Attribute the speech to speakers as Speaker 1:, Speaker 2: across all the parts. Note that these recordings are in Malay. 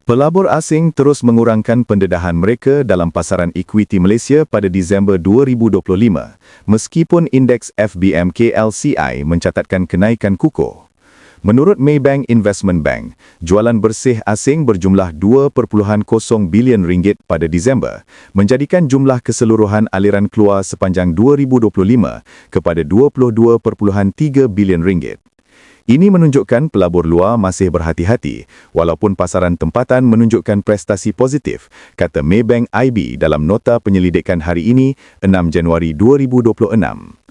Speaker 1: Pelabur asing terus mengurangkan pendedahan mereka dalam pasaran ekuiti Malaysia pada Disember 2025, meskipun indeks FBM KLCI mencatatkan kenaikan kukuh. Menurut Maybank Investment Bank, jualan bersih asing berjumlah 2.0 bilion ringgit pada Disember, menjadikan jumlah keseluruhan aliran keluar sepanjang 2025 kepada 22.3 bilion ringgit. Ini menunjukkan pelabur luar masih berhati-hati, walaupun pasaran tempatan menunjukkan prestasi positif, kata Maybank IB dalam nota penyelidikan hari ini, 6 Januari 2026.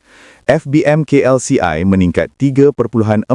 Speaker 1: FBM KLCI meningkat 3.4%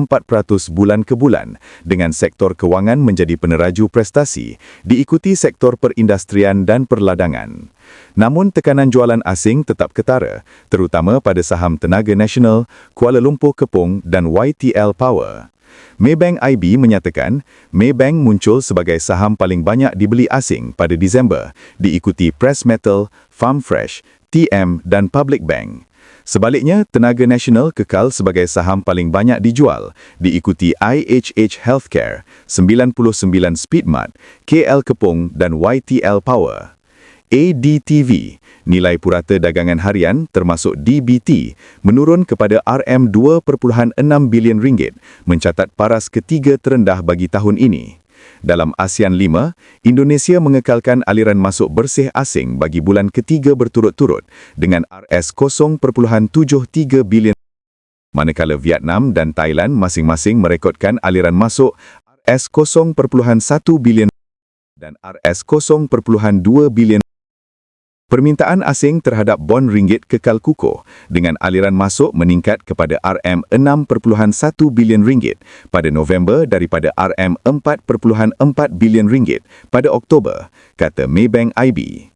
Speaker 1: bulan ke bulan, dengan sektor kewangan menjadi peneraju prestasi, diikuti sektor perindustrian dan perladangan. Namun tekanan jualan asing tetap ketara, terutama pada saham Tenaga Nasional, Kuala Lumpur Kepong dan YTL Power. Maybank IB menyatakan, Maybank muncul sebagai saham paling banyak dibeli asing pada Disember, diikuti Press Metal, Farm Fresh, TM dan Public Bank. Sebaliknya, Tenaga Nasional kekal sebagai saham paling banyak dijual, diikuti IHH Healthcare, 99 Speedmart, KL Kepong dan YTL Power. ADTV, nilai purata dagangan harian termasuk DBT, menurun kepada RM2.6 bilion ringgit, mencatat paras ketiga terendah bagi tahun ini. Dalam ASEAN 5, Indonesia mengekalkan aliran masuk bersih asing bagi bulan ketiga berturut-turut dengan Rs0.73 bilion, manakala Vietnam dan Thailand masing-masing merekodkan aliran masuk Rs0.1 bilion dan Rs0.2 bilion. Permintaan asing terhadap bon ringgit kekal kukuh dengan aliran masuk meningkat kepada RM6.1 bilion ringgit pada November daripada RM4.4 bilion ringgit pada Oktober, kata Maybank IB.